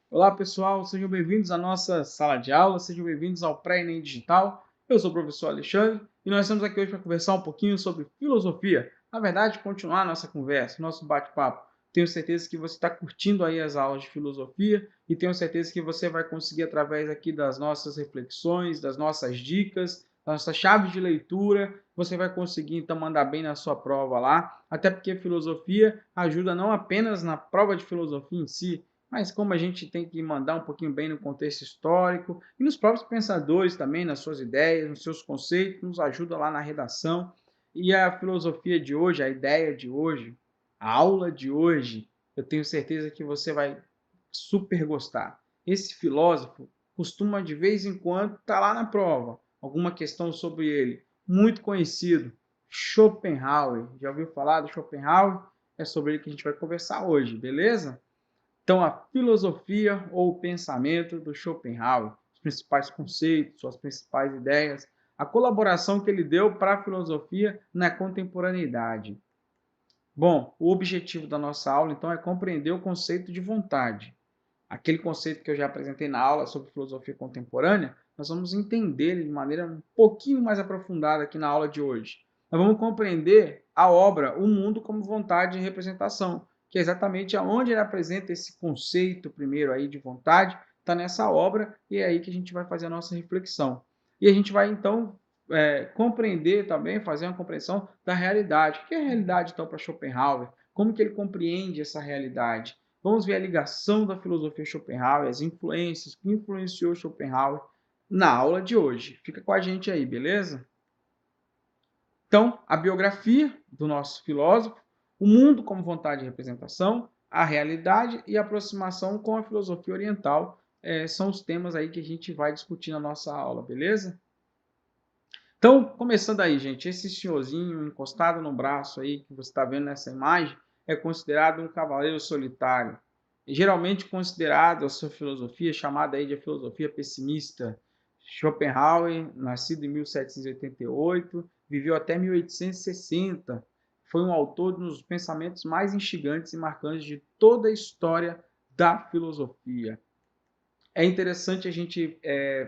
Olá pessoal, sejam bem-vindos à nossa sala de aula, sejam bem-vindos ao Pré-ENEM Digital. Eu sou o professor Alexandre e nós estamos aqui hoje para conversar um pouquinho sobre filosofia. Na verdade, continuar a nossa conversa, nosso bate-papo. Tenho certeza que você está curtindo aí as aulas de filosofia e tenho certeza que você vai conseguir, através aqui das nossas reflexões, das nossas dicas, da nossa chave de leitura, você vai conseguir então mandar bem na sua prova lá, até porque filosofia ajuda não apenas na prova de filosofia em si, mas como a gente tem que mandar um pouquinho bem no contexto histórico e nos próprios pensadores também, nas suas ideias, nos seus conceitos, nos ajuda lá na redação. E a filosofia de hoje, a ideia de hoje, a aula de hoje, eu tenho certeza que você vai super gostar. Esse filósofo costuma de vez em quando estar lá na prova, alguma questão sobre ele, muito conhecido, Schopenhauer. Já ouviu falar do Schopenhauer? É sobre ele que a gente vai conversar hoje, beleza? Então, a filosofia ou o pensamento do Schopenhauer, os principais conceitos, suas principais ideias, a colaboração que ele deu para a filosofia na contemporaneidade. Bom, o objetivo da nossa aula, então, é compreender o conceito de vontade. Aquele conceito que eu já apresentei na aula sobre filosofia contemporânea, nós vamos entender ele de maneira um pouquinho mais aprofundada aqui na aula de hoje. Nós vamos compreender a obra O Mundo como Vontade e Representação, que é exatamente aonde ele apresenta esse conceito primeiro aí de vontade, está nessa obra e é aí que a gente vai fazer a nossa reflexão. E a gente vai então compreender também, fazer uma compreensão da realidade. O que é a realidade então para Schopenhauer? Como que ele compreende essa realidade? Vamos ver a ligação da filosofia Schopenhauer, as influências que influenciou Schopenhauer na aula de hoje. Fica com a gente aí, beleza? Então, a biografia do nosso filósofo, o mundo como vontade de representação, a realidade e a aproximação com a filosofia oriental são os temas aí que a gente vai discutir na nossa aula, beleza? Então, começando aí, gente, esse senhorzinho encostado no braço aí que você está vendo nessa imagem é considerado um cavaleiro solitário. E geralmente considerado a sua filosofia, chamada aí de filosofia pessimista. Schopenhauer, nascido em 1788, viveu até 1860. Foi um autor dos pensamentos mais instigantes e marcantes de toda a história da filosofia. É interessante a gente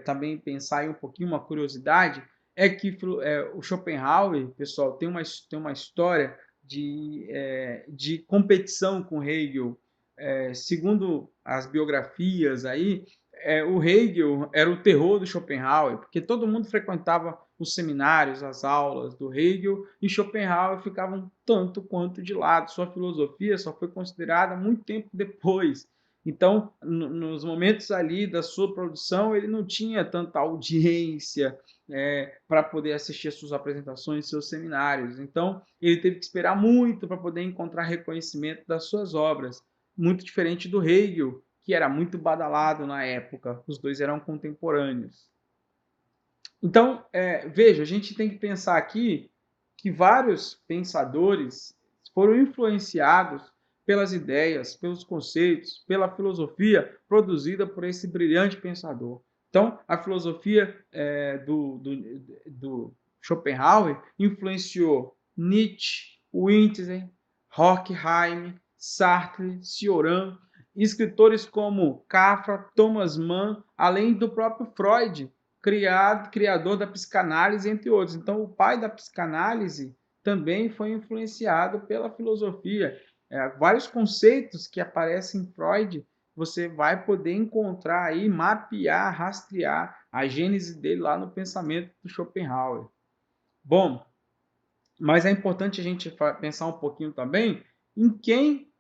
também pensar em um pouquinho, uma curiosidade, é que o Schopenhauer, pessoal, tem uma história de competição com Hegel. Segundo as biografias aí, o Hegel era o terror do Schopenhauer, porque todo mundo frequentava os seminários, as aulas do Hegel, e Schopenhauer ficava um tanto quanto de lado. Sua filosofia só foi considerada muito tempo depois. Então, nos momentos ali da sua produção, ele não tinha tanta audiência para poder assistir às suas apresentações, seus seminários. Então, ele teve que esperar muito para poder encontrar reconhecimento das suas obras. Muito diferente do Hegel, que era muito badalado na época. Os dois eram contemporâneos. Então, veja, a gente tem que pensar aqui que vários pensadores foram influenciados pelas ideias, pelos conceitos, pela filosofia produzida por esse brilhante pensador. Então, a filosofia do Schopenhauer influenciou Nietzsche, Wittenberg, Horkheim, Sartre, Cioran, escritores como Kafka, Thomas Mann, além do próprio Freud, criador da psicanálise, entre outros. Então, o pai da psicanálise também foi influenciado pela filosofia. Vários conceitos que aparecem em Freud, você vai poder encontrar aí, mapear, rastrear a gênese dele lá no pensamento do Schopenhauer. Bom, mas é importante a gente pensar um pouquinho também em quem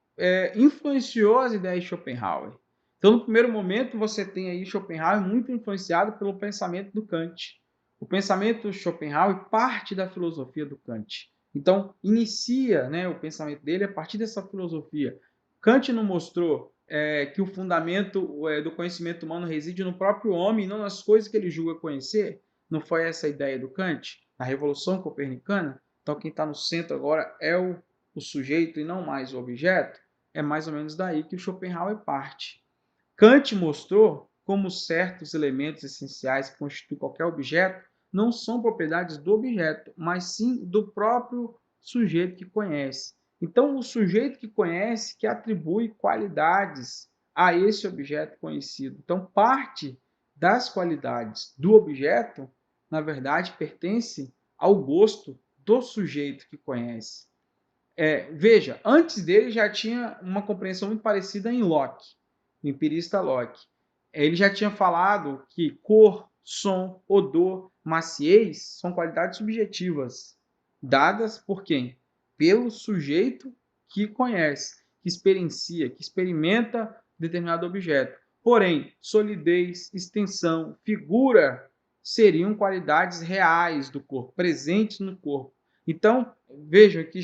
influenciou as ideias de Schopenhauer. Então, no primeiro momento, você tem aí Schopenhauer muito influenciado pelo pensamento do Kant. O pensamento de Schopenhauer parte da filosofia do Kant. Então, inicia o pensamento dele a partir dessa filosofia. Kant não mostrou que o fundamento do conhecimento humano reside no próprio homem e não nas coisas que ele julga conhecer? Não foi essa a ideia do Kant? Na Revolução Copernicana? Então, quem está no centro agora é o sujeito e não mais o objeto. É mais ou menos daí que o Schopenhauer parte. Kant mostrou como certos elementos essenciais que constituem qualquer objeto não são propriedades do objeto, mas sim do próprio sujeito que conhece. Então, o sujeito que conhece que atribui qualidades a esse objeto conhecido. Então, parte das qualidades do objeto, na verdade, pertence ao gosto do sujeito que conhece. Veja, antes dele já tinha uma compreensão muito parecida em Locke, o empirista Locke. Ele já tinha falado que cor, som, odor, maciez são qualidades subjetivas, dadas por quem? Pelo sujeito que conhece, que experiencia, que experimenta determinado objeto. Porém, solidez, extensão, figura seriam qualidades reais do corpo, presentes no corpo. Então, vejam que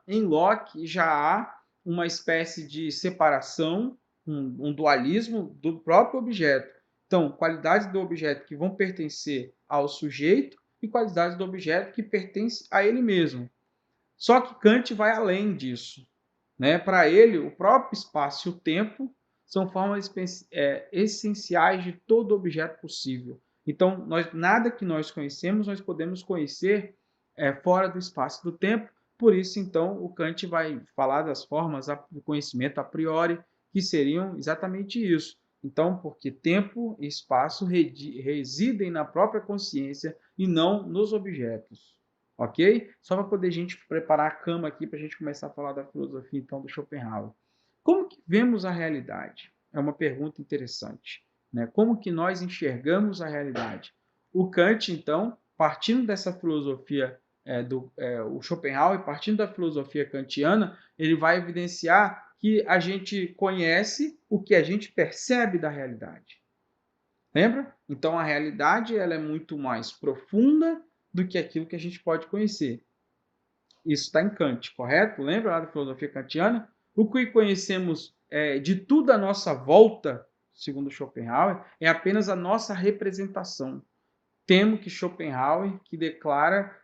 em Locke já há uma espécie de separação, um dualismo do próprio objeto. Então, qualidades do objeto que vão pertencer ao sujeito e qualidades do objeto que pertencem a ele mesmo. Só que Kant vai além disso, né? Para ele, o próprio espaço e o tempo são formas essenciais de todo objeto possível. Então, nada que nós conhecemos, nós podemos conhecer fora do espaço e do tempo. Por isso, então, o Kant vai falar das formas do conhecimento a priori, que seriam exatamente isso. Então, porque tempo e espaço residem na própria consciência e não nos objetos. Ok? Só para poder a gente preparar a cama aqui para a gente começar a falar da filosofia então do Schopenhauer. Como que vemos a realidade? É uma pergunta interessante, né? Como que nós enxergamos a realidade? O Kant, então, partindo dessa filosofia o Schopenhauer, partindo da filosofia kantiana, ele vai evidenciar que a gente conhece o que a gente percebe da realidade. Lembra? Então a realidade ela é muito mais profunda do que aquilo que a gente pode conhecer. Isso está em Kant, correto? Lembra lá da filosofia kantiana? O que conhecemos de tudo à nossa volta, segundo Schopenhauer, é apenas a nossa representação. Temo que Schopenhauer, que declara,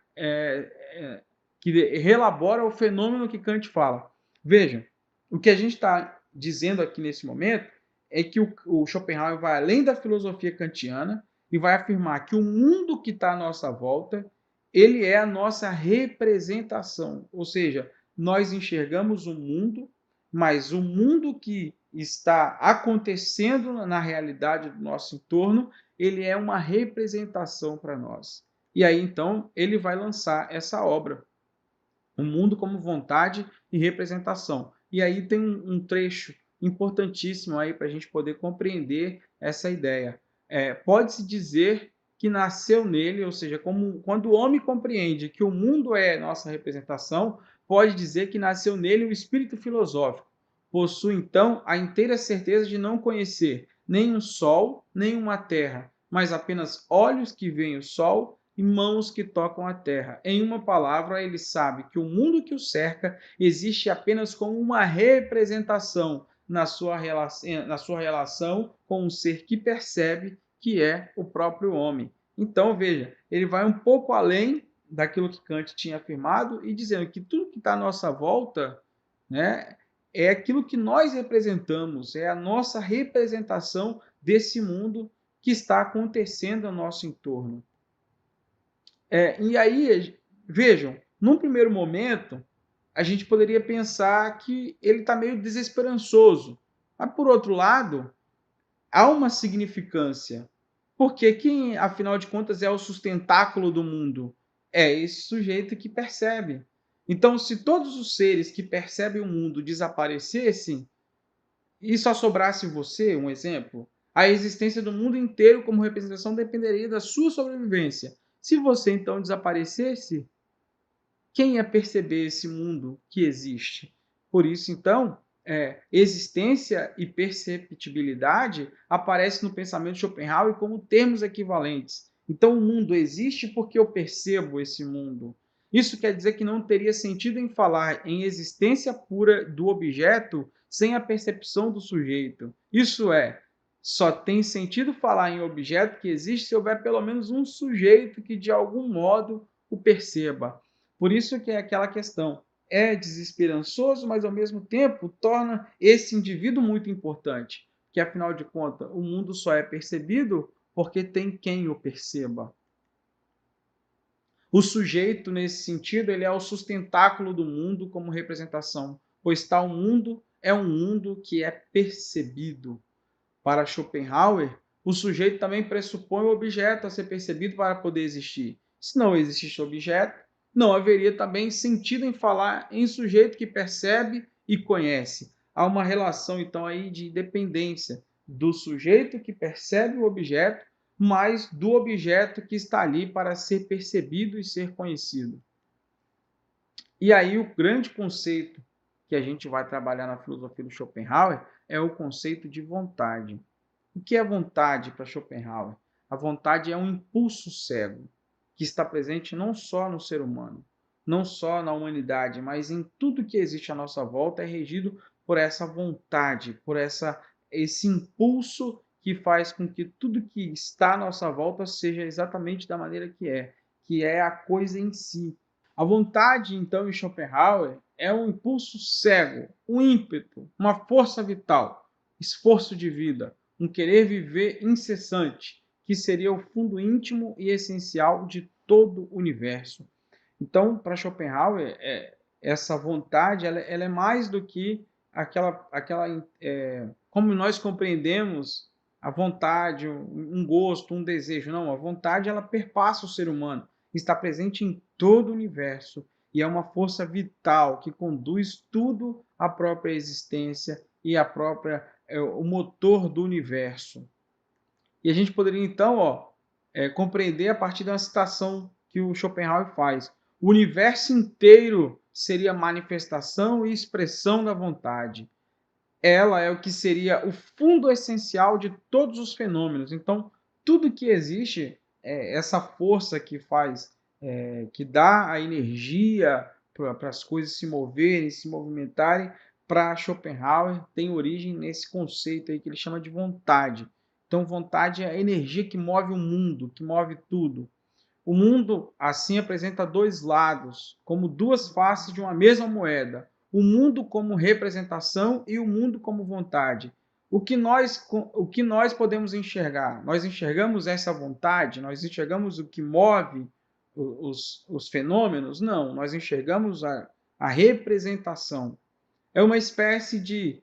que relabora o fenômeno que Kant fala. Vejam, o que a gente está dizendo aqui nesse momento é que o Schopenhauer vai além da filosofia kantiana e vai afirmar que o mundo que está à nossa volta, ele é a nossa representação. Ou seja, nós enxergamos o mundo, mas o mundo que está acontecendo na realidade do nosso entorno, ele é uma representação para nós. E aí, então, ele vai lançar essa obra, O Mundo como Vontade e Representação. E aí tem um trecho importantíssimo aí para a gente poder compreender essa ideia. Pode-se dizer que nasceu nele, ou seja, quando o homem compreende que o mundo é nossa representação, pode dizer que nasceu nele o espírito filosófico. Possui, então, a inteira certeza de não conhecer nem um sol, nem uma terra, mas apenas olhos que veem o sol e mãos que tocam a terra. Em uma palavra, ele sabe que o mundo que o cerca existe apenas como uma representação na sua relação com um ser que percebe que é o próprio homem. Então, veja, ele vai um pouco além daquilo que Kant tinha afirmado e dizendo que tudo que está à nossa volta, né, é aquilo que nós representamos, é a nossa representação desse mundo que está acontecendo ao nosso entorno. E aí, vejam, num primeiro momento, a gente poderia pensar que ele está meio desesperançoso. Mas, por outro lado, há uma significância. Porque quem, afinal de contas, é o sustentáculo do mundo? É esse sujeito que percebe. Então, se todos os seres que percebem o mundo desaparecessem, e só sobrasse você, um exemplo, a existência do mundo inteiro como representação dependeria da sua sobrevivência. Se você então desaparecesse, quem ia perceber esse mundo que existe? Por isso, então, existência e perceptibilidade aparecem no pensamento de Schopenhauer como termos equivalentes. Então, o mundo existe porque eu percebo esse mundo. Isso quer dizer que não teria sentido em falar em existência pura do objeto sem a percepção do sujeito. Isso é, só tem sentido falar em objeto que existe se houver pelo menos um sujeito que de algum modo o perceba. Por isso que é aquela questão, é desesperançoso, mas ao mesmo tempo torna esse indivíduo muito importante, que afinal de contas o mundo só é percebido porque tem quem o perceba. O sujeito, nesse sentido, ele é o sustentáculo do mundo como representação, pois tal mundo é um mundo que é percebido. Para Schopenhauer, o sujeito também pressupõe o objeto a ser percebido para poder existir. Se não existisse objeto, não haveria também sentido em falar em sujeito que percebe e conhece. Há uma relação, então, aí de dependência do sujeito que percebe o objeto, mas do objeto que está ali para ser percebido e ser conhecido. E aí o grande conceito que a gente vai trabalhar na filosofia do Schopenhauer é o conceito de vontade. O que é vontade para Schopenhauer? A vontade é um impulso cego que está presente não só no ser humano, não só na humanidade, mas em tudo que existe à nossa volta é regido por essa vontade, por esse impulso que faz com que tudo que está à nossa volta seja exatamente da maneira que é a coisa em si. A vontade, então, em Schopenhauer, é um impulso cego, um ímpeto, uma força vital, esforço de vida, um querer viver incessante, que seria o fundo íntimo e essencial de todo o universo. Então, para Schopenhauer, essa vontade ela é mais do que como nós compreendemos a vontade, um gosto, um desejo. Não, a vontade ela perpassa o ser humano, está presente em todo o universo e é uma força vital que conduz tudo à própria existência e o motor do universo. E a gente poderia então compreender a partir de uma citação que o Schopenhauer faz. O universo inteiro seria manifestação e expressão da vontade. Ela é o que seria o fundo essencial de todos os fenômenos. Então, tudo que existe, essa força que faz, que dá a energia para as coisas se moverem, se movimentarem, para Schopenhauer tem origem nesse conceito aí que ele chama de vontade. Então, vontade é a energia que move o mundo, que move tudo. O mundo, assim, apresenta dois lados, como duas faces de uma mesma moeda. O mundo como representação e o mundo como vontade. O que nós podemos enxergar? Nós enxergamos essa vontade? Nós enxergamos o que move os fenômenos? Não, nós enxergamos a representação. É uma espécie de.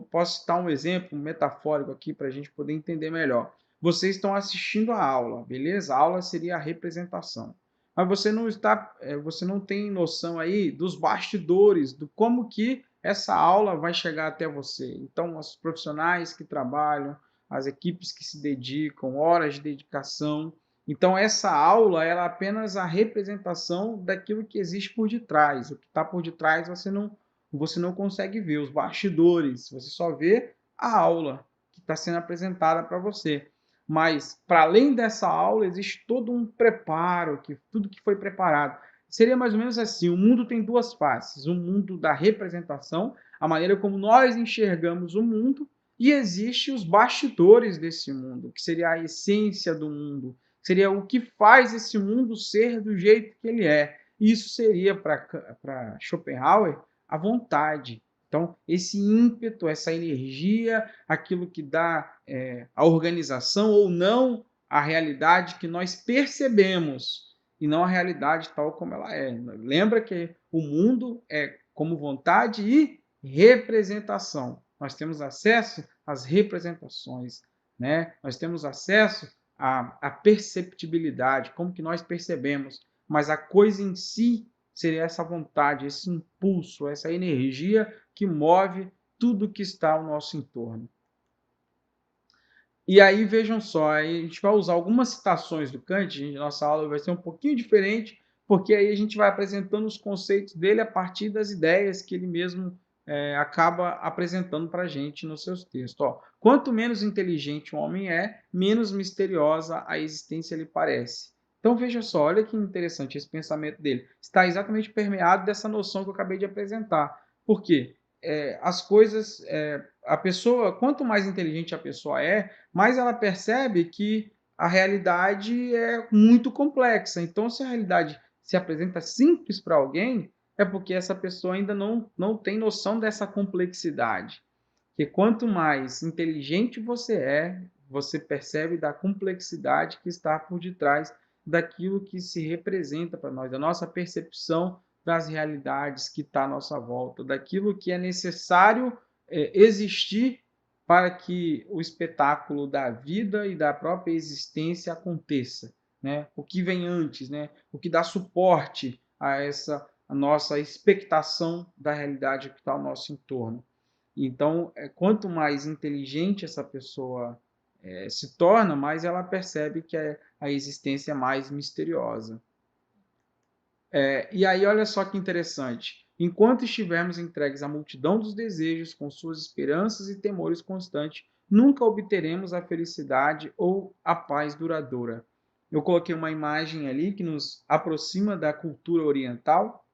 Posso citar um exemplo metafórico aqui para a gente poder entender melhor. Vocês estão assistindo a aula, beleza? A aula seria a representação. Mas você não tem noção aí dos bastidores, do como que essa aula vai chegar até você. Então, os profissionais que trabalham, as equipes que se dedicam, horas de dedicação. Então, essa aula ela é apenas a representação daquilo que existe por detrás. O que está por detrás você não consegue ver os bastidores, você só vê a aula que está sendo apresentada para você. Mas, para além dessa aula, existe todo um preparo, tudo que foi preparado. Seria mais ou menos assim: o mundo tem duas faces. O mundo da representação, a maneira como nós enxergamos o mundo, e existe os bastidores desse mundo, que seria a essência do mundo, seria o que faz esse mundo ser do jeito que ele é. Isso seria, para Schopenhauer, a vontade. Então, esse ímpeto, essa energia, aquilo que dá a organização ou não a realidade que nós percebemos e não a realidade tal como ela é. Lembra que o mundo é como vontade e representação. Nós temos acesso às representações, né? Nós temos acesso à perceptibilidade, como que nós percebemos, mas a coisa em si seria essa vontade, esse impulso, essa energia que move tudo que está ao nosso entorno. E aí, vejam só, aí a gente vai usar algumas citações do Kant, nossa aula vai ser um pouquinho diferente, porque aí a gente vai apresentando os conceitos dele a partir das ideias que ele mesmo acaba apresentando para a gente nos seus textos. Ó, quanto menos inteligente o homem é, menos misteriosa a existência lhe parece. Então veja só, olha que interessante esse pensamento dele. Está exatamente permeado dessa noção que eu acabei de apresentar. Por quê? As coisas, a pessoa, quanto mais inteligente a pessoa mais ela percebe que a realidade é muito complexa. Então, se a realidade se apresenta simples para alguém, é porque essa pessoa ainda não tem noção dessa complexidade. Porque quanto mais inteligente você percebe da complexidade que está por detrás daquilo que se representa para nós, da nossa percepção das realidades que está à nossa volta, daquilo que é necessário existir para que o espetáculo da vida e da própria existência aconteça, né? O que vem antes, né? O que dá suporte a nossa expectação da realidade que está ao nosso entorno. Então, quanto mais inteligente essa pessoa se torna, mais ela percebe que a existência é mais misteriosa. E aí, olha só que interessante. Enquanto estivermos entregues à multidão dos desejos, com suas esperanças e temores constantes, nunca obteremos a felicidade ou a paz duradoura. Eu coloquei uma imagem ali que nos aproxima da cultura oriental,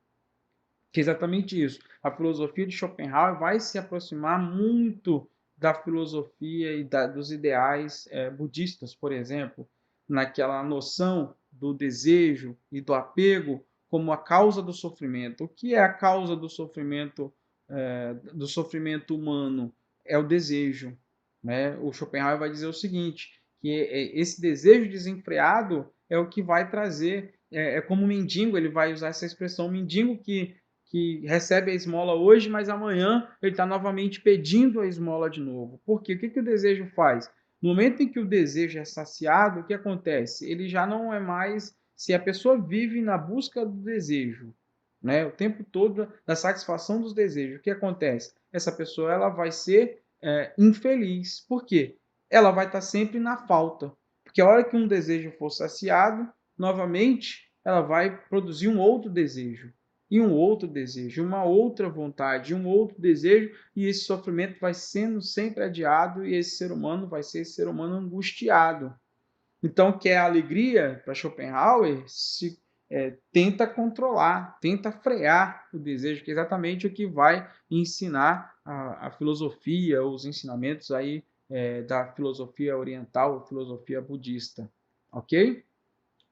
que é exatamente isso. A filosofia de Schopenhauer vai se aproximar muito da filosofia e dos ideais budistas, por exemplo, naquela noção do desejo e do apego como a causa do sofrimento. O que é a causa do sofrimento humano? É o desejo, né? O Schopenhauer vai dizer o seguinte, que esse desejo desenfreado é o que vai trazer, como um mendigo, ele vai usar essa expressão, mendigo que recebe a esmola hoje, mas amanhã ele está novamente pedindo a esmola de novo. Por quê? O que o desejo faz? No momento em que o desejo é saciado, o que acontece? Ele já não é mais... Se a pessoa vive na busca do desejo, né, o tempo todo da satisfação dos desejos, o que acontece? Essa pessoa ela vai ser infeliz. Por quê? Ela vai estar sempre na falta. Porque a hora que um desejo for saciado, novamente ela vai produzir um outro desejo e um outro desejo, uma outra vontade, um outro desejo, e esse sofrimento vai sendo sempre adiado e esse ser humano vai ser esse ser humano angustiado. Então, que é a alegria para Schopenhauer tenta controlar, tenta frear o desejo, que é exatamente o que vai ensinar a filosofia, os ensinamentos aí da filosofia oriental, filosofia budista, ok?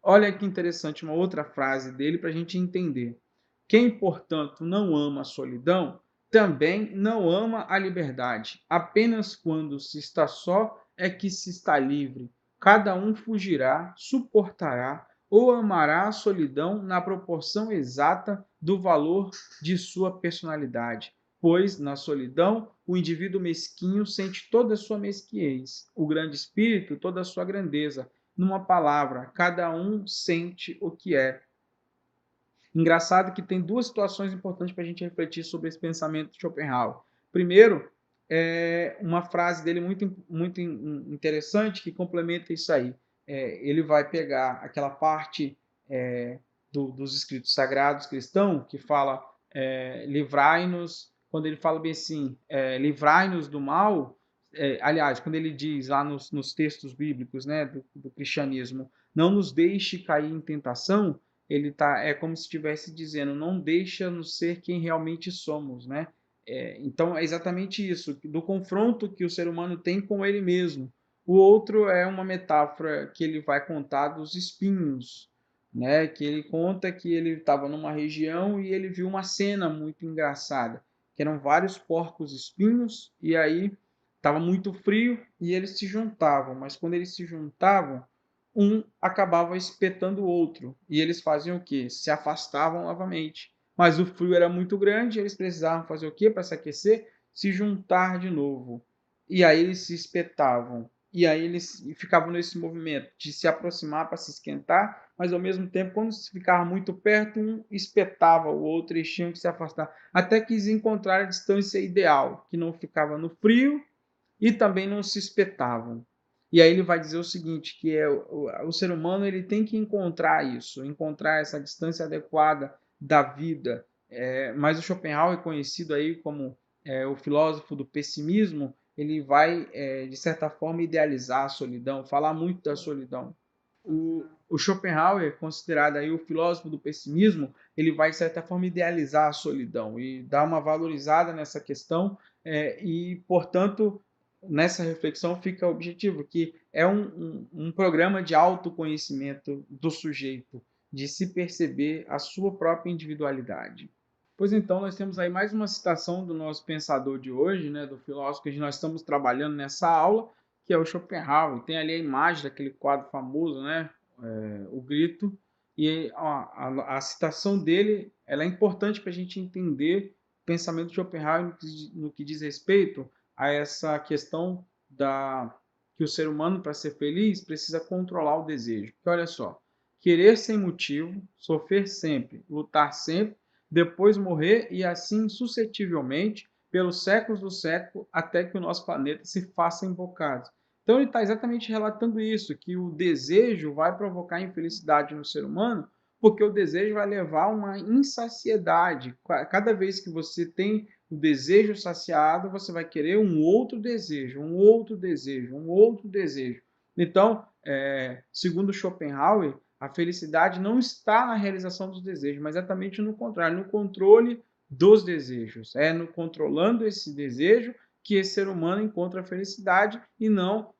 Olha que interessante uma outra frase dele para a gente entender. Quem, portanto, não ama a solidão, também não ama a liberdade. Apenas quando se está só é que se está livre. Cada um fugirá, suportará ou amará a solidão na proporção exata do valor de sua personalidade. Pois, na solidão, o indivíduo mesquinho sente toda a sua mesquinhez, o grande espírito toda a sua grandeza. Numa palavra, cada um sente o que é. Engraçado que tem duas situações importantes para a gente refletir sobre esse pensamento de Schopenhauer. Primeiro, uma frase dele muito interessante que complementa isso aí. Ele vai pegar aquela parte dos escritos sagrados cristãos que fala livrai-nos, quando ele fala bem assim, livrai-nos do mal, aliás, quando ele diz lá nos textos bíblicos, né, do cristianismo, não nos deixe cair em tentação, é como se estivesse dizendo, não deixa-nos ser quem realmente somos, né? Então é exatamente isso, do confronto que o ser humano tem com ele mesmo. O outro é uma metáfora que ele vai contar dos espinhos, né? Que ele conta que ele estava numa região e ele viu uma cena muito engraçada, que eram vários porcos espinhos e aí estava muito frio e eles se juntavam, mas quando eles se juntavam, um acabava espetando o outro. E eles faziam o quê? Se afastavam novamente. Mas o frio era muito grande, eles precisavam fazer o quê para se aquecer? Se juntar de novo. E aí eles se espetavam. E aí eles ficavam nesse movimento de se aproximar para se esquentar, mas ao mesmo tempo, quando se ficava muito perto, um espetava o outro e eles tinham que se afastar. Até que eles encontraram a distância ideal, que não ficava no frio e também não se espetavam. E aí ele vai dizer o seguinte, que o ser humano ele tem que encontrar isso, encontrar essa distância adequada da vida. Mas o Schopenhauer é conhecido aí como o filósofo do pessimismo, ele vai, de certa forma, idealizar a solidão, falar muito da solidão. O Schopenhauer, considerado aí o filósofo do pessimismo, ele vai, de certa forma, idealizar a solidão e dar uma valorizada nessa questão e, portanto, nessa reflexão fica o objetivo, que é um programa de autoconhecimento do sujeito, de se perceber a sua própria individualidade. Pois então, nós temos aí mais uma citação do nosso pensador de hoje, né, do filósofo que nós estamos trabalhando nessa aula, que é o Schopenhauer. Tem ali a imagem daquele quadro famoso, né, O Grito, E a citação dele, ela é importante para a gente entender o pensamento de Schopenhauer no que diz respeito a essa questão que o ser humano, para ser feliz, precisa controlar o desejo. Porque olha só, querer sem motivo, sofrer sempre, lutar sempre, depois morrer e assim sucessivamente, pelos séculos do século, até que o nosso planeta se faça invocado. Então ele está exatamente relatando isso, que o desejo vai provocar infelicidade no ser humano, porque o desejo vai levar a uma insaciedade. Cada vez que você tem o desejo saciado, você vai querer um outro desejo, um outro desejo, um outro desejo. Então, segundo Schopenhauer, a felicidade não está na realização dos desejos, mas exatamente no contrário, no controle dos desejos. É no controlando esse desejo que esse ser humano encontra a felicidade e não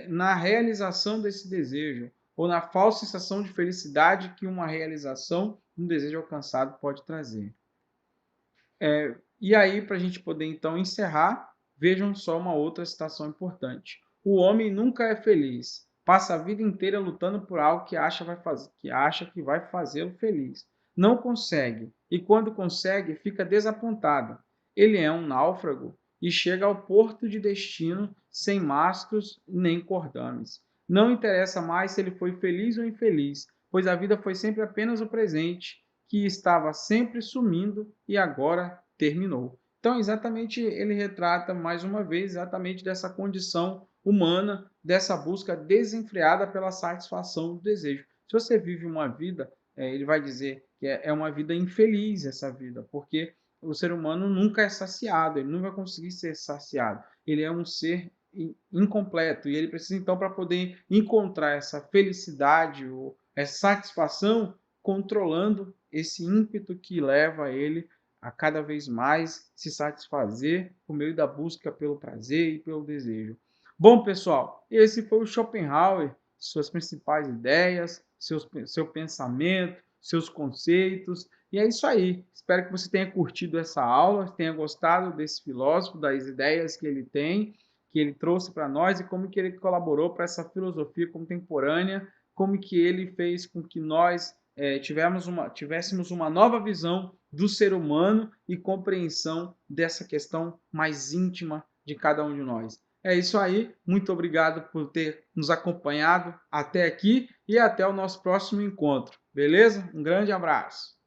na realização desse desejo ou na falsa sensação de felicidade que uma realização de um desejo alcançado pode trazer. E aí, para a gente poder então encerrar, vejam só uma outra citação importante. O homem nunca é feliz, passa a vida inteira lutando por algo que acha que vai fazê-lo feliz. Não consegue, e quando consegue, fica desapontado. Ele é um náufrago e chega ao porto de destino sem mastros nem cordames. Não interessa mais se ele foi feliz ou infeliz, pois a vida foi sempre apenas o presente, que estava sempre sumindo e agora terminou. Então, exatamente, ele retrata mais uma vez exatamente dessa condição humana, dessa busca desenfreada pela satisfação do desejo. Se você vive uma vida, ele vai dizer que é uma vida infeliz essa vida, porque o ser humano nunca é saciado, ele nunca vai conseguir ser saciado. Ele é um ser incompleto e ele precisa então, para poder encontrar essa felicidade ou essa satisfação, controlando esse ímpeto que leva ele a cada vez mais se satisfazer por meio da busca pelo prazer e pelo desejo. Bom, pessoal, esse foi o Schopenhauer, suas principais ideias, seu pensamento, seus conceitos. E é isso aí. Espero que você tenha curtido essa aula, tenha gostado desse filósofo, das ideias que ele tem, que ele trouxe para nós e como que ele colaborou para essa filosofia contemporânea, como que ele fez com que nós tivéssemos uma nova visão do ser humano e compreensão dessa questão mais íntima de cada um de nós. É isso aí, muito obrigado por ter nos acompanhado até aqui e até o nosso próximo encontro, beleza? Um grande abraço!